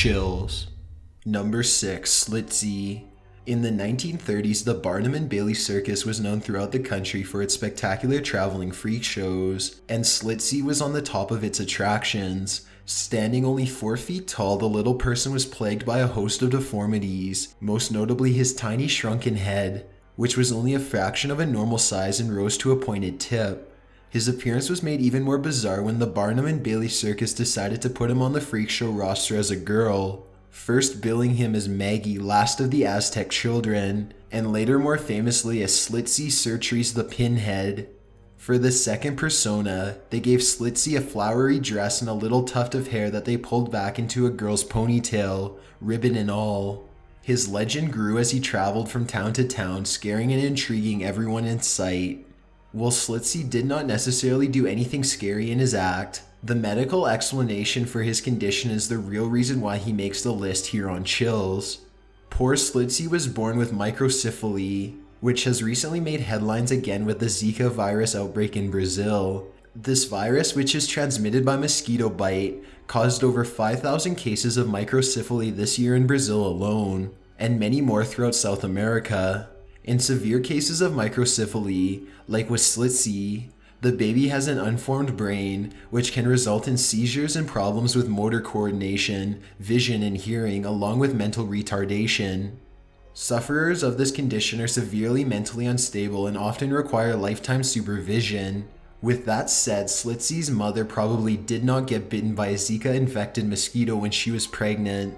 Chills. Number 6. Slitsy. In the 1930s, the Barnum and Bailey Circus was known throughout the country for its spectacular traveling freak shows, and Slitsy was on the top of its attractions. Standing only 4 feet tall, the little person was plagued by a host of deformities, most notably his tiny shrunken head, which was only a fraction of a normal size and rose to a pointed tip. His appearance was made even more bizarre when the Barnum and Bailey Circus decided to put him on the freak show roster as a girl, first billing him as Maggie, last of the Aztec children, and later more famously as Slitsy Sertrees the Pinhead. For the second persona, they gave Slitsy a flowery dress and a little tuft of hair that they pulled back into a girl's ponytail, ribbon and all. His legend grew as he traveled from town to town, scaring and intriguing everyone in sight. While Slitsy did not necessarily do anything scary in his act, the medical explanation for his condition is the real reason why he makes the list here on Chills. Poor Slitsy was born with microcephaly, which has recently made headlines again with the Zika virus outbreak in Brazil. This virus, which is transmitted by mosquito bite, caused over 5,000 cases of microcephaly this year in Brazil alone, and many more throughout South America. In severe cases of microcephaly, like with Slitsy, the baby has an unformed brain, which can result in seizures and problems with motor coordination, vision, and hearing, along with mental retardation. Sufferers of this condition are severely mentally unstable and often require lifetime supervision. With that said, Slitsy's mother probably did not get bitten by a Zika-infected mosquito when she was pregnant.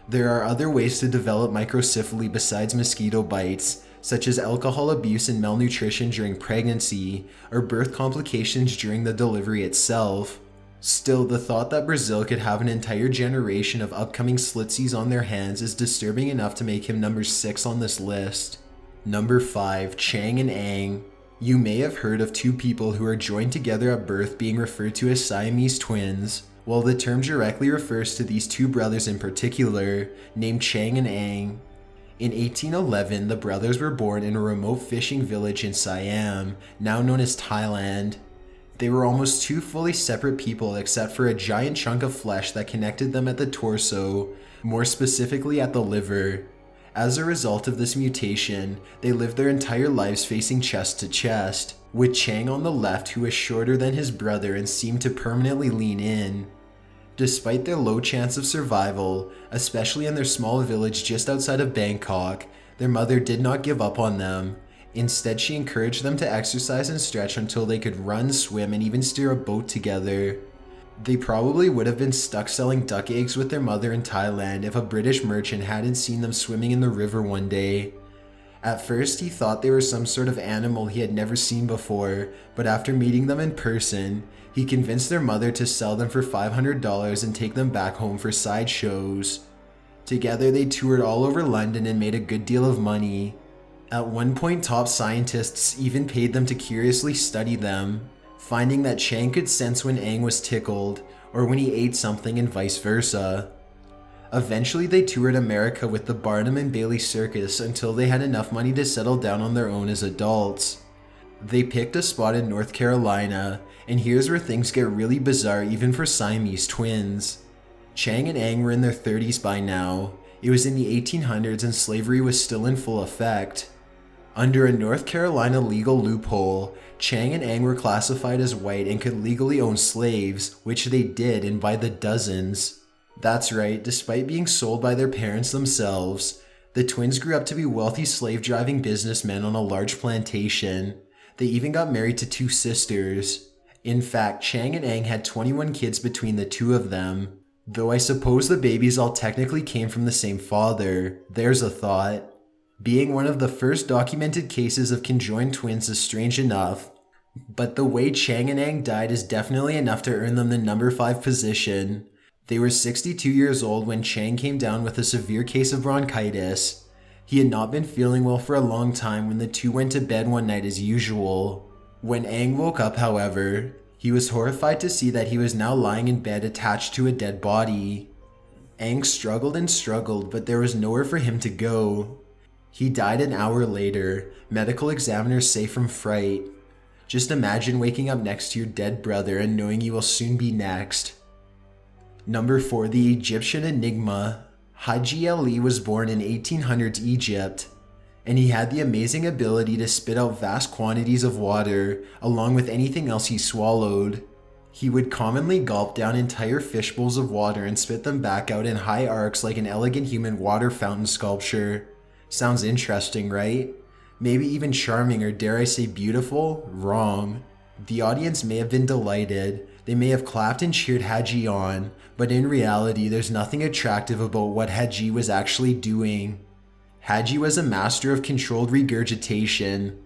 There are other ways to develop microcephaly besides mosquito bites, such as alcohol abuse and malnutrition during pregnancy, or birth complications during the delivery itself. Still, the thought that Brazil could have an entire generation of upcoming Slitsies on their hands is disturbing enough to make him number 6 on this list. Number 5. Chang and Ang. You may have heard of 2 people who are joined together at birth being referred to as Siamese twins. While the term directly refers to these 2 brothers in particular, named Chang and Ang. In 1811, the brothers were born in a remote fishing village in Siam, now known as Thailand. They were almost 2 fully separate people except for a giant chunk of flesh that connected them at the torso, more specifically at the liver. As a result of this mutation, they lived their entire lives facing chest to chest, with Chang on the left, who was shorter than his brother and seemed to permanently lean in. Despite their low chance of survival, especially in their small village just outside of Bangkok, their mother did not give up on them. Instead, she encouraged them to exercise and stretch until they could run, swim, and even steer a boat together. They probably would have been stuck selling duck eggs with their mother in Thailand if a British merchant hadn't seen them swimming in the river one day. At first, he thought they were some sort of animal he had never seen before, but after meeting them in person, he convinced their mother to sell them for $500 and take them back home for sideshows. Together, they toured all over London and made a good deal of money. At one point, top scientists even paid them to curiously study them, finding that Chang could sense when Ang was tickled, or when he ate something, and vice versa. Eventually, they toured America with the Barnum and Bailey Circus until they had enough money to settle down on their own as adults. They picked a spot in North Carolina, and here's where things get really bizarre even for Siamese twins. Chang and Ang were in their 30s by now. It was in the 1800s and slavery was still in full effect. Under a North Carolina legal loophole, Chang and Ang were classified as white and could legally own slaves, which they did, and by the dozens. That's right, despite being sold by their parents themselves, the twins grew up to be wealthy slave-driving businessmen on a large plantation. They even got married to 2 sisters. In fact, Chang and Ang had 21 kids between the 2 of them. Though I suppose the babies all technically came from the same father. There's a thought. Being one of the first documented cases of conjoined twins is strange enough, but the way Chang and Ang died is definitely enough to earn them the number 5 position. They were 62 years old when Chang came down with a severe case of bronchitis. He had not been feeling well for a long time when the 2 went to bed one night as usual. When Ang woke up, however, he was horrified to see that he was now lying in bed attached to a dead body. Ang struggled and struggled, but there was nowhere for him to go. He died an hour later, medical examiners say from fright. Just imagine waking up next to your dead brother and knowing you will soon be next. Number 4. The Egyptian Enigma. Haji Ali was born in 1800s Egypt, and he had the amazing ability to spit out vast quantities of water along with anything else he swallowed. He would commonly gulp down entire fishbowls of water and spit them back out in high arcs like an elegant human water fountain sculpture. Sounds interesting, right? Maybe even charming, or dare I say beautiful? Wrong. The audience may have been delighted. They may have clapped and cheered Haji on, but in reality, there's nothing attractive about what Haji was actually doing. Haji was a master of controlled regurgitation.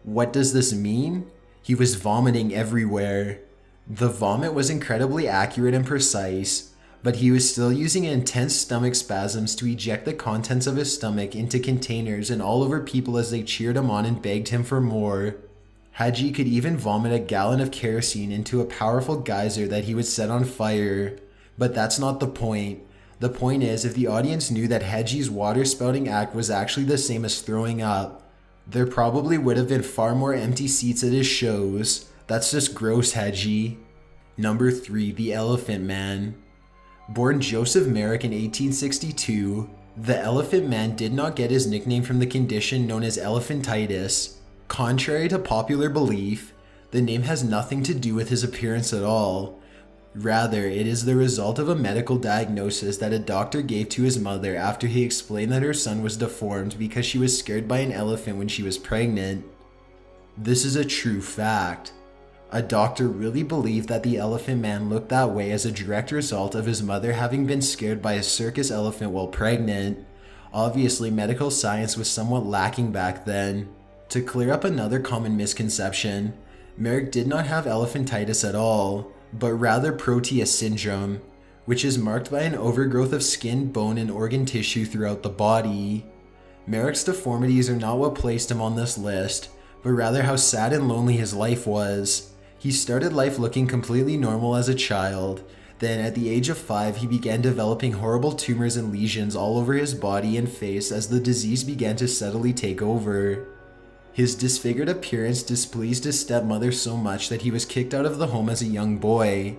What does this mean? He was vomiting everywhere. The vomit was incredibly accurate and precise, but he was still using intense stomach spasms to eject the contents of his stomach into containers and all over people as they cheered him on and begged him for more. Haji could even vomit a gallon of kerosene into a powerful geyser that he would set on fire. But that's not the point. The point is, if the audience knew that Haji's water spouting act was actually the same as throwing up, there probably would have been far more empty seats at his shows. That's just gross, Haji. Number 3. The Elephant Man. Born Joseph Merrick in 1862, the Elephant Man did not get his nickname from the condition known as elephantitis. Contrary to popular belief, the name has nothing to do with his appearance at all. Rather, it is the result of a medical diagnosis that a doctor gave to his mother after he explained that her son was deformed because she was scared by an elephant when she was pregnant. This is a true fact. A doctor really believed that the Elephant Man looked that way as a direct result of his mother having been scared by a circus elephant while pregnant. Obviously, medical science was somewhat lacking back then. To clear up another common misconception, Merrick did not have elephantitis at all, but rather Proteus syndrome, which is marked by an overgrowth of skin, bone, and organ tissue throughout the body. Merrick's deformities are not what placed him on this list, but rather how sad and lonely his life was. He started life looking completely normal as a child. Then at the age of 5, he began developing horrible tumors and lesions all over his body and face as the disease began to steadily take over. His disfigured appearance displeased his stepmother so much that he was kicked out of the home as a young boy.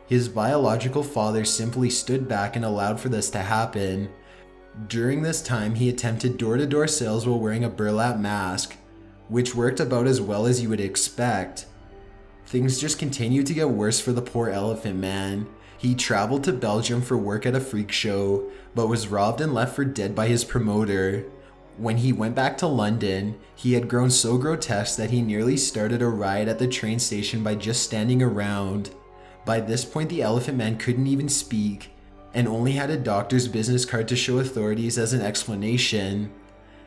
His biological father simply stood back and allowed for this to happen. During this time, he attempted door-to-door sales while wearing a burlap mask, which worked about as well as you would expect. Things just continued to get worse for the poor Elephant Man. He traveled to Belgium for work at a freak show, but was robbed and left for dead by his promoter. When he went back to London, he had grown so grotesque that he nearly started a riot at the train station by just standing around. By this point, the Elephant Man couldn't even speak, and only had a doctor's business card to show authorities as an explanation.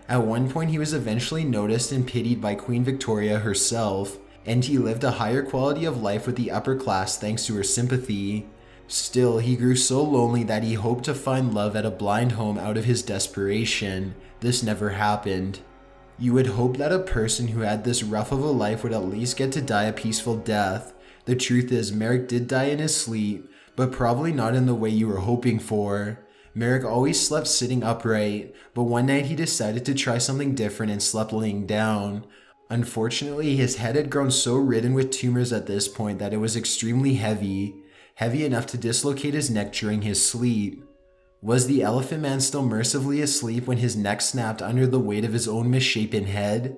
At one point, he was eventually noticed and pitied by Queen Victoria herself, and he lived a higher quality of life with the upper class thanks to her sympathy. Still, he grew so lonely that he hoped to find love at a blind home out of his desperation. This never happened. You would hope that a person who had this rough of a life would at least get to die a peaceful death. The truth is, Merrick did die in his sleep, but probably not in the way you were hoping for. Merrick always slept sitting upright, but one night he decided to try something different and slept laying down. Unfortunately, his head had grown so ridden with tumors at this point that it was extremely heavy enough to dislocate his neck during his sleep. Was the Elephant Man still mercifully asleep when his neck snapped under the weight of his own misshapen head?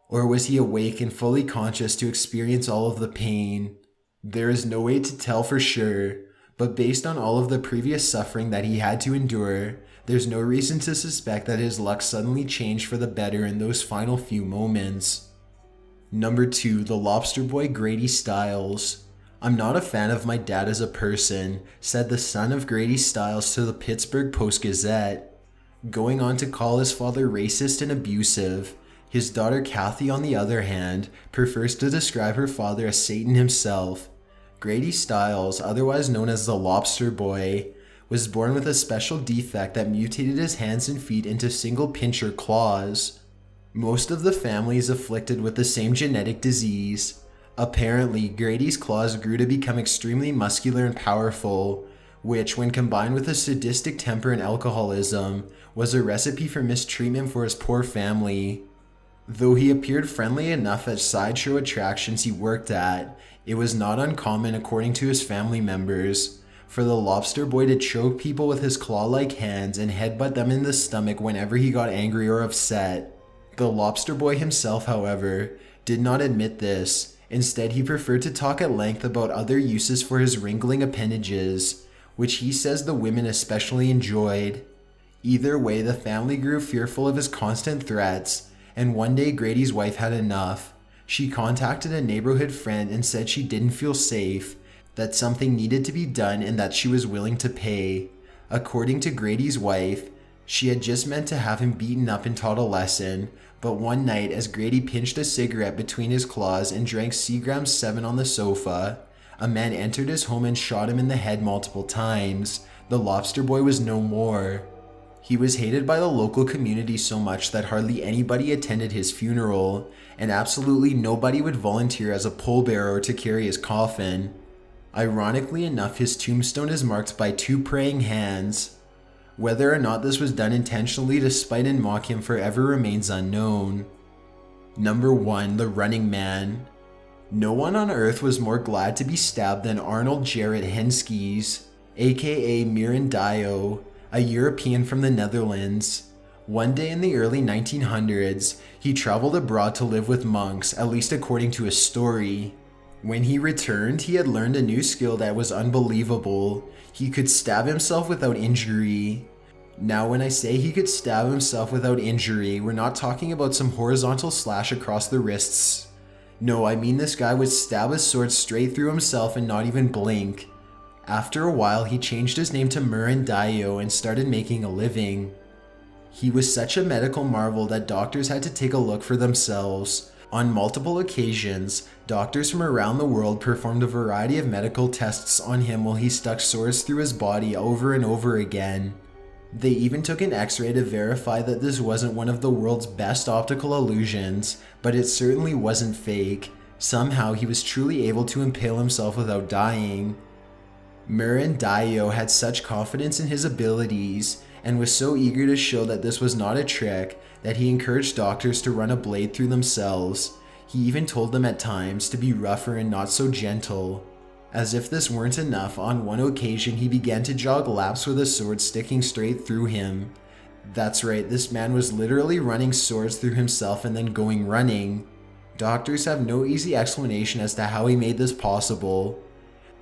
Or was he awake and fully conscious to experience all of the pain? There is no way to tell for sure, but based on all of the previous suffering that he had to endure, there's no reason to suspect that his luck suddenly changed for the better in those final few moments. Number 2. The Lobster Boy Grady Stiles. "I'm not a fan of my dad as a person," said the son of Grady Stiles to the Pittsburgh Post-Gazette, going on to call his father racist and abusive. His daughter Kathy, on the other hand, prefers to describe her father as Satan himself. Grady Stiles, otherwise known as the Lobster Boy, was born with a special defect that mutated his hands and feet into single pincher claws. Most of the family is afflicted with the same genetic disease. Apparently, Grady's claws grew to become extremely muscular and powerful, which, when combined with a sadistic temper and alcoholism, was a recipe for mistreatment for his poor family. Though he appeared friendly enough at sideshow attractions he worked at, it was not uncommon, according to his family members, for the lobster boy to choke people with his claw-like hands and headbutt them in the stomach whenever he got angry or upset. The lobster boy himself, however, did not admit this. Instead, he preferred to talk at length about other uses for his wriggling appendages, which he says the women especially enjoyed. Either way, the family grew fearful of his constant threats, and one day Grady's wife had enough. She contacted a neighborhood friend and said she didn't feel safe, that something needed to be done and that she was willing to pay. According to Grady's wife, she had just meant to have him beaten up and taught a lesson, but one night as Grady pinched a cigarette between his claws and drank Seagram 7 on the sofa, a man entered his home and shot him in the head multiple times. The lobster boy was no more. He was hated by the local community so much that hardly anybody attended his funeral, and absolutely nobody would volunteer as a pallbearer to carry his coffin. Ironically enough, his tombstone is marked by 2 praying hands. Whether or not this was done intentionally to spite and mock him forever remains unknown. Number 1. The Running Man. No one on earth was more glad to be stabbed than Arnold Gerrit Henskes, aka Mirandayo, a European from the Netherlands. One day in the early 1900s, he traveled abroad to live with monks, at least according to his story. When he returned, he had learned a new skill that was unbelievable. He could stab himself without injury. Now, when I say he could stab himself without injury, we're not talking about some horizontal slash across the wrists. No, I mean this guy would stab his sword straight through himself and not even blink. After a while, he changed his name to Mirandayo and started making a living. He was such a medical marvel that doctors had to take a look for themselves. On multiple occasions, doctors from around the world performed a variety of medical tests on him while he stuck swords through his body over and over again. They even took an X-ray to verify that this wasn't one of the world's best optical illusions, but it certainly wasn't fake. Somehow he was truly able to impale himself without dying. Mirandayo had such confidence in his abilities and was so eager to show that this was not a trick that he encouraged doctors to run a blade through themselves. He even told them at times to be rougher and not so gentle. As if this weren't enough, on one occasion he began to jog laps with a sword sticking straight through him. That's right, this man was literally running swords through himself and then going running. Doctors have no easy explanation as to how he made this possible.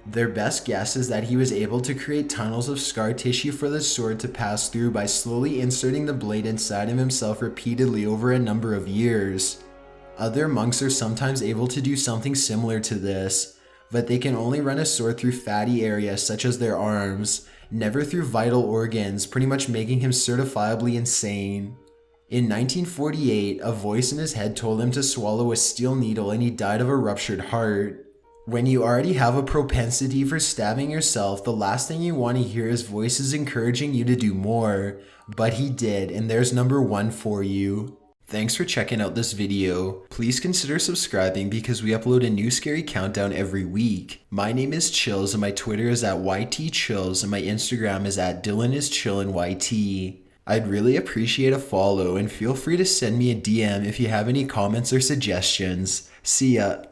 Their best guess is that he was able to create tunnels of scar tissue for the sword to pass through by slowly inserting the blade inside of himself repeatedly over a number of years. Other monks are sometimes able to do something similar to this, but they can only run a sword through fatty areas such as their arms, never through vital organs, pretty much making him certifiably insane. In 1948, a voice in his head told him to swallow a steel needle and he died of a ruptured heart. When you already have a propensity for stabbing yourself, the last thing you want to hear is voices encouraging you to do more. But he did, and there's number 1 for you. Thanks for checking out this video. Please consider subscribing because we upload a new scary countdown every week. My name is Chills and my Twitter is at YTChills and my Instagram is at DylanIsChillinYT. I'd really appreciate a follow and feel free to send me a DM if you have any comments or suggestions. See ya.